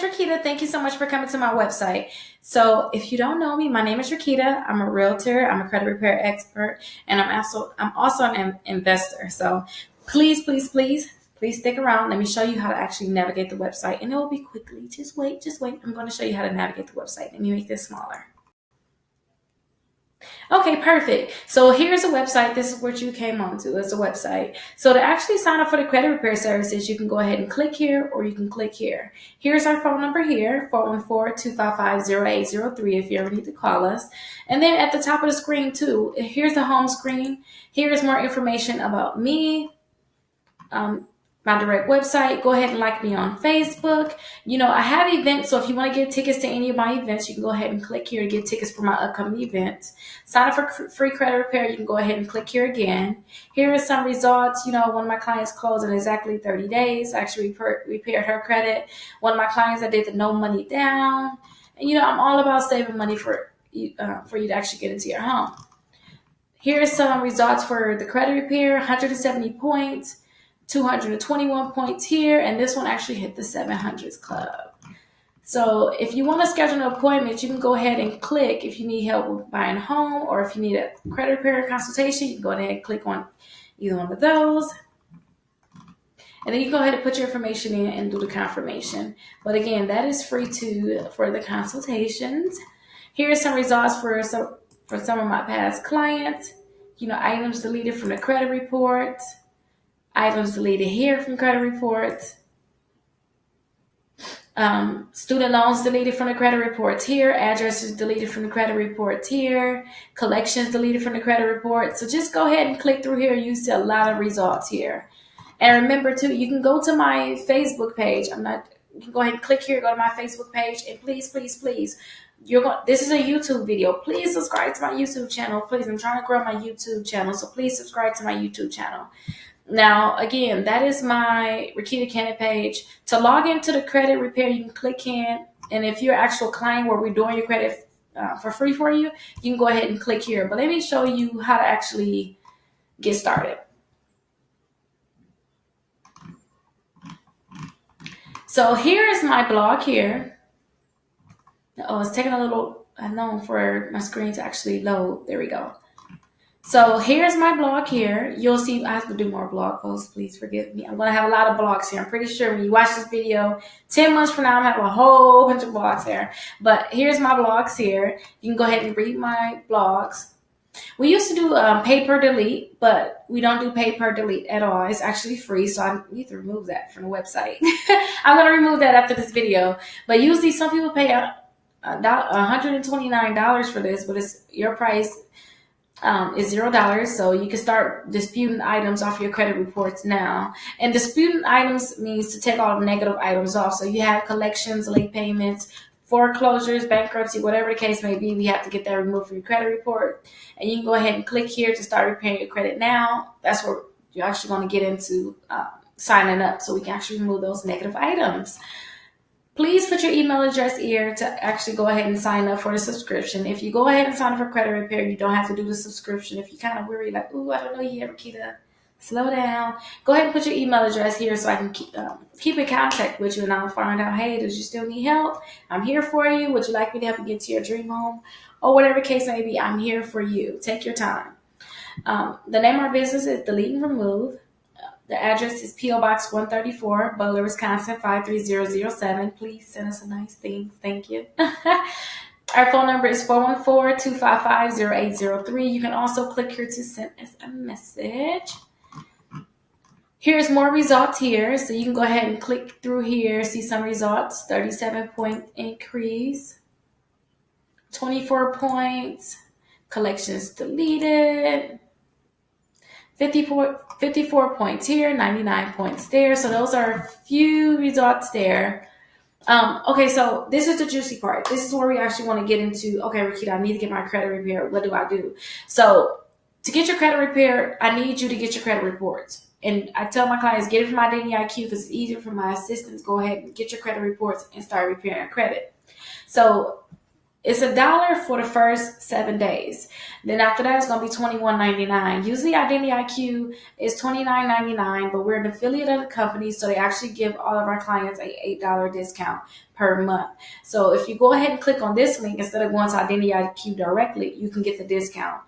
Rickita. Thank you so much for coming to my website. So if you don't know me, my name is Rickita. I'm a realtor. I'm a credit repair expert, and I'm also an investor. So please stick around. Let me show you how to actually navigate the website, and it will be quickly. Just wait. I'm going to show you how to navigate the website. Let me make this smaller. Okay, perfect. So here's a website. This is what you came onto. It's a website. So to actually sign up for the credit repair services, you can go ahead and click here, or you can click here. Here's our phone number here, 414-255-0803 if you ever need to call us. And then at the top of the screen too, here's the home screen. Here's more information about me. My direct website. Go ahead and like me on Facebook. I have events, so if you want to get tickets to any of my events, you can go ahead and click here to get tickets for my upcoming events. Sign up for free credit repair. You can go ahead and click here again. Here are some results. One of my clients closed in exactly 30 days. I actually repaired her credit. One of my clients, I did the no money down. And I'm all about saving money for you to actually get into your home. Here are some results for the credit repair: 170 points. 221 points here, and this one actually hit the 700s club. So if you want to schedule an appointment, you can go ahead and click if you need help with buying a home, or if you need a credit repair consultation, you can go ahead and click on either one of those. And then you go ahead and put your information in and do the confirmation. But again, that is free for the consultations. Here are some results for some of my past clients. Items deleted from the credit reports. Items deleted here from credit reports. Student loans deleted from the credit reports here. Addresses deleted from the credit reports here. Collections deleted from the credit report. So just go ahead and click through here. You see a lot of results here. And remember too, you can go to my Facebook page. You can go ahead and click here, go to my Facebook page, and please, this is a YouTube video. Please subscribe to my YouTube channel. Please, I'm trying to grow my YouTube channel, so please subscribe to my YouTube channel. Now, again, that is my Rickitacannon page. To log into the credit repair, you can click in. And if you're an actual client where we're doing your credit for free for you, you can go ahead and click here. But let me show you how to actually get started. So here is my blog here. Oh, it's taking a little, for my screen to actually load. There we go. So here's my blog here. You'll see I have to do more blog posts. Please forgive me. I'm going to have a lot of blogs here. I'm pretty sure when you watch this video, 10 months from now, I'm going to have a whole bunch of blogs there. But here's my blogs here. You can go ahead and read my blogs. We used to do pay per delete, but we don't do pay per delete at all. It's actually free, so I need to remove that from the website. I'm going to remove that after this video. But usually some people pay $129 for this, but it's your price. Is $0, so you can start disputing items off your credit reports now. And disputing items means to take all the negative items off. So you have collections, late payments, foreclosures, bankruptcy, whatever the case may be, we have to get that removed from your credit report. And you can go ahead and click here to start repairing your credit now. That's where you're actually going to get into signing up, so we can actually remove those negative items. Please put your email address here to actually go ahead and sign up for the subscription. If you go ahead and sign up for credit repair, you don't have to do the subscription. If you're kind of worried, like, ooh, I don't know yet, Rickita, slow down. Go ahead and put your email address here so I can keep in contact with you, and I'll find out, hey, does you still need help? I'm here for you. Would you like me to help you get to your dream home? Or whatever case may be, I'm here for you. Take your time. The name of our business is Deleteandremove. The address is P.O. Box 134, Butler, Wisconsin, 53007. Please send us a nice thing. Thank you. Our phone number is 414-255-0803. You can also click here to send us a message. Here's more results here. So you can go ahead and click through here, see some results. 37-point increase. 24 points. Collections deleted. 54 points here, 99 points there. So those are a few results there. Okay, so this is the juicy part. This is where we actually want to get into, okay, Rickita, I need to get my credit repaired. What do I do? So to get your credit repaired, I need you to get your credit reports. And I tell my clients, get it from Identity IQ because it's easier for my assistants. Go ahead and get your credit reports and start repairing your credit. So It's $1 for the first 7 days. Then after that, it's going to be $21.99. Usually, Identity IQ is $29.99, but we're an affiliate of the company, so they actually give all of our clients a $8 discount per month. So if you go ahead and click on this link instead of going to Identity IQ directly, you can get the discount.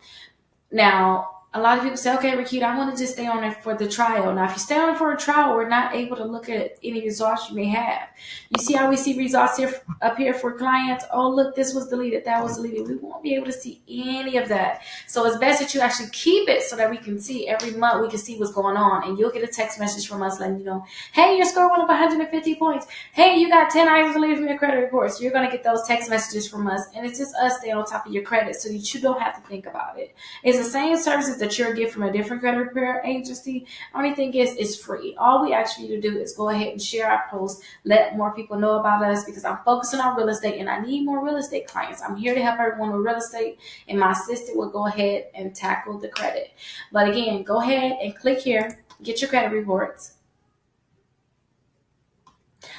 Now, a lot of people say, okay, Rickita, I want to just stay on it for the trial. Now, if you stay on it for a trial, we're not able to look at any results you may have. You see how we see results here up here for clients? Oh, look, this was deleted, that was deleted. We won't be able to see any of that. So it's best that you actually keep it so that we can see every month, we can see what's going on. And you'll get a text message from us letting you know, hey, your score went up 150 points. Hey, you got 10 items deleted from your credit reports. You're going to get those text messages from us. And it's just us staying on top of your credit so that you don't have to think about it. It's the same services that you'll get from a different credit repair agency. Only thing is, it's free. All we ask you to do is go ahead and share our posts, let more people know about us, because I'm focusing on real estate and I need more real estate clients. I'm here to help everyone with real estate, and my assistant will go ahead and tackle the credit. But again, go ahead and click here, get your credit reports.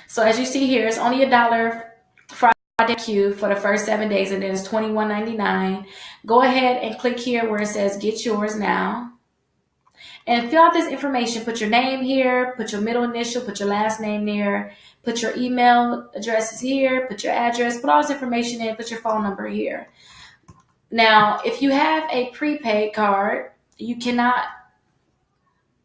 So as you see here, it's only $1 IQ for the first 7 days, and then it's $21.99. Go ahead and click here where it says get yours now. And fill out this information. Put your name here, put your middle initial, put your last name there, put your email addresses here, put your address, put all this information in, put your phone number here. Now, if you have a prepaid card, you cannot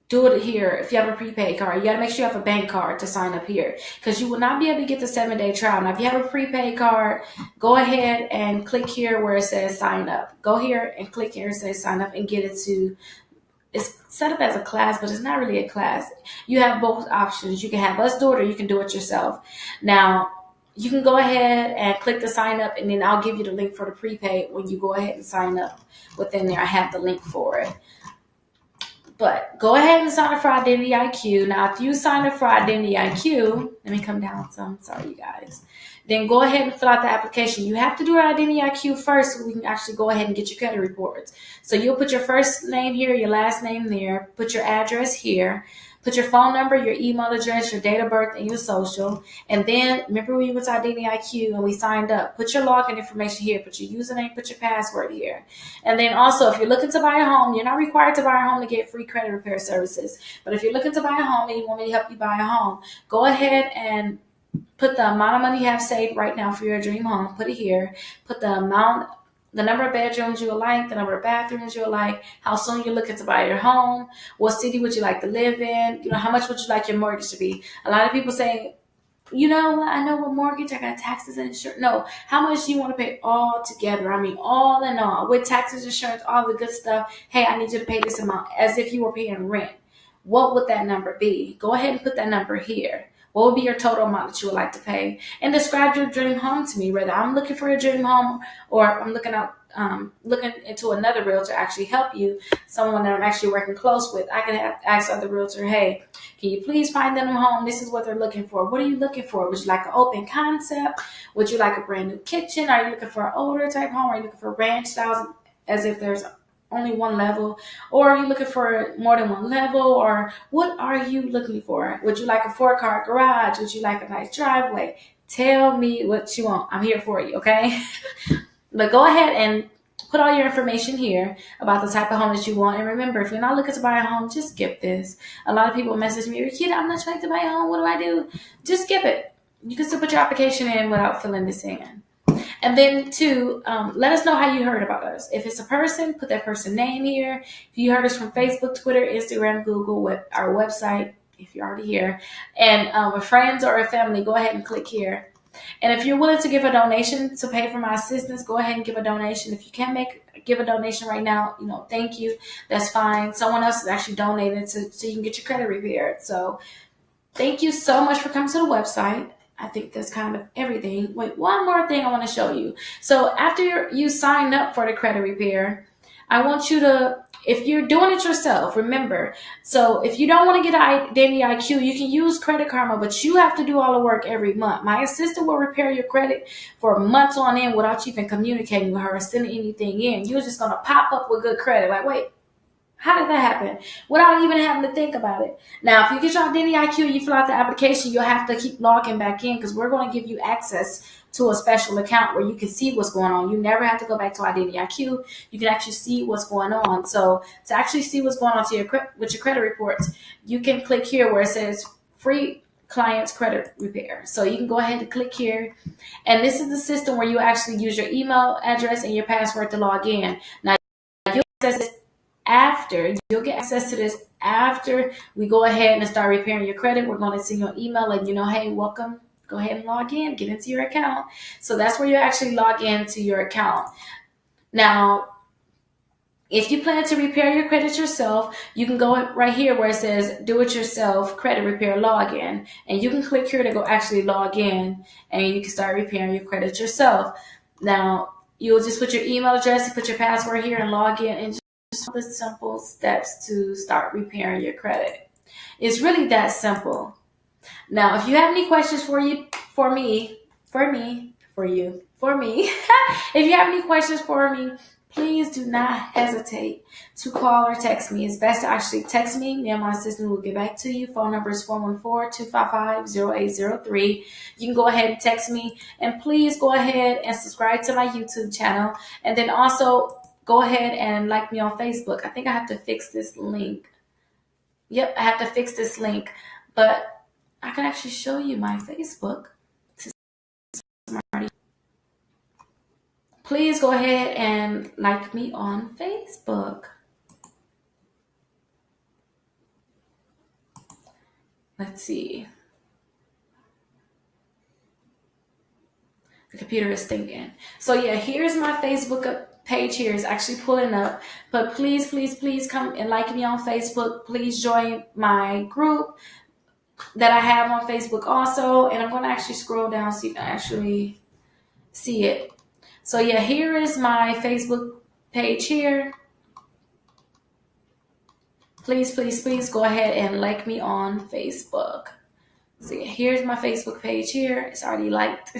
do it here. If you have a prepaid card, you got to make sure you have a bank card to sign up here, because you will not be able to get the 7-day trial. Now, if you have a prepaid card, go ahead and click here where it says sign up. Go here and click here and say sign up and get it to, it's set up as a class, but it's not really a class. You have both options. You can have us do it or you can do it yourself. Now, you can go ahead and click the sign up, and then I'll give you the link for the prepaid when you go ahead and sign up within there. I have the link for it. But go ahead and sign up for Identity IQ. Now, if you sign up for Identity IQ, let me come down some. Sorry, you guys. Then go ahead and fill out the application. You have to do Identity IQ first so we can actually go ahead and get your credit reports. So you'll put your first name here, your last name there, put your address here, put your phone number, your email address, your date of birth, and your social. And then, remember when you went to Identity IQ and we signed up, put your login information here, put your username, put your password here. And then also, if you're looking to buy a home, you're not required to buy a home to get free credit repair services. But if you're looking to buy a home and you want me to help you buy a home, go ahead and put the amount of money you have saved right now for your dream home. Put it here. Put the amount, the number of bedrooms you would like, the number of bathrooms you would like, how soon you're looking to buy your home, what city would you like to live in, how much would you like your mortgage to be. A lot of people say, I know what mortgage, I got taxes and insurance. No, how much do you want to pay all together? I mean, all in all, with taxes, insurance, all the good stuff. Hey, I need you to pay this amount as if you were paying rent. What would that number be? Go ahead and put that number here. What would be your total amount that you would like to pay? And describe your dream home to me. Whether I'm looking for a dream home or I'm looking into another realtor to actually help you, someone that I'm actually working close with. I can ask other realtor, hey, can you please find them a home? This is what they're looking for. What are you looking for? Would you like an open concept? Would you like a brand new kitchen? Are you looking for an older type home? Are you looking for ranch styles as if there's only one level, or are you looking for more than one level, or what are you looking for? Would you like a 4-car garage? Would you like a nice driveway? Tell me what you want. I'm here for you, okay? But go ahead and put all your information here about the type of home that you want. And remember, if you're not looking to buy a home, just skip this. A lot of people message me, Rickita, I'm not trying to buy a home. What do I do? Just skip it. You can still put your application in without filling this in. And then let us know how you heard about us. If it's a person, put that person's name here. If you heard us from Facebook, Twitter, Instagram, Google, our website, if you're already here, and with friends or a family, go ahead and click here. And if you're willing to give a donation to pay for my assistance, go ahead and give a donation. If you can't give a donation right now, thank you. That's fine. Someone else is actually donated so you can get your credit repaired. So thank you so much for coming to the website. I think that's kind of everything. Wait, one more thing I want to show you. So after you signed up for the credit repair, I want you to, if you're doing it yourself, remember, so if you don't want to get Identity IQ, you can use Credit Karma, but you have to do all the work every month. My assistant will repair your credit for months on end without you even communicating with her or sending anything in. You're just going to pop up with good credit. Like, wait, How did that happen? Without even having to think about it. Now, if you get your identity IQ, you fill out the application, you'll have to keep logging back in because we're going to give you access to a special account where you can see what's going on. You never have to go back to identity IQ. You can actually see what's going on. So to actually see what's going on with your credit reports, you can click here where it says free client's credit repair. So you can go ahead and click here. And this is the system where you actually use your email address and your password to log in. Now, you'll get access to this after we go ahead and start repairing your credit. We're going to send you an email letting you know, hey, welcome. Go ahead and log in, get into your account. So that's where you actually log into your account. Now, if you plan to repair your credit yourself, you can go right here where it says do it yourself credit repair login. And you can click here to go actually log in and you can start repairing your credit yourself. Now, you'll just put your email address, you put your password here and log in and just the simple steps to start repairing your credit. It's really that simple. Now, if you have any questions for me, if you have any questions for me, please do not hesitate to call or text me. It's best to actually text me. Me and my assistant will get back to you. Phone number is 414-255-0803. You can go ahead and text me. And please go ahead and subscribe to my YouTube channel. And then also go ahead and like me on Facebook. I think I have to fix this link. Yep, I have to fix this link. But I can actually show you my Facebook. Please go ahead and like me on Facebook. Let's see. The computer is thinking. So yeah, here's my Facebook page here. It's actually pulling up. But please, please, please come and like me on Facebook. Please join my group that I have on Facebook also. And I'm going to actually scroll down so you can actually see it. So yeah, here is my Facebook page here. Please, please, please go ahead and like me on Facebook. So yeah, here's my Facebook page here. It's already liked.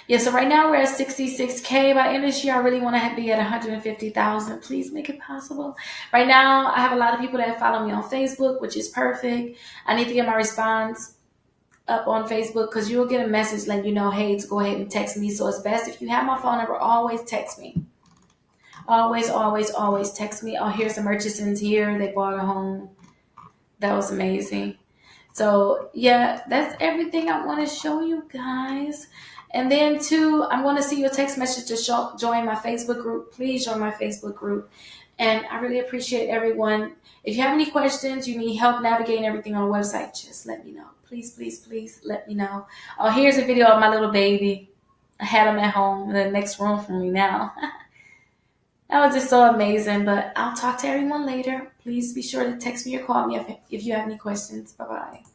Yeah, so right now we're at 66K. By the end of this year, I really want to be at 150,000. Please make it possible. Right now, I have a lot of people that follow me on Facebook, which is perfect. I need to get my response up on Facebook because you'll get a message letting you know, hey, to go ahead and text me. So it's best if you have my phone number, always text me. Always, always, always text me. Oh, here's the merchants here. They bought a home. That was amazing. So yeah, that's everything I want to show you guys. And then too, I'm going to see your text message to join my Facebook group. Please join my Facebook group. And I really appreciate everyone. If you have any questions, you need help navigating everything on the website, just let me know. Please, please, please let me know. Oh, here's a video of my little baby. I had him at home in the next room from me now. That was just so amazing. But I'll talk to everyone later. Please be sure to text me or call me if you have any questions. Bye-bye.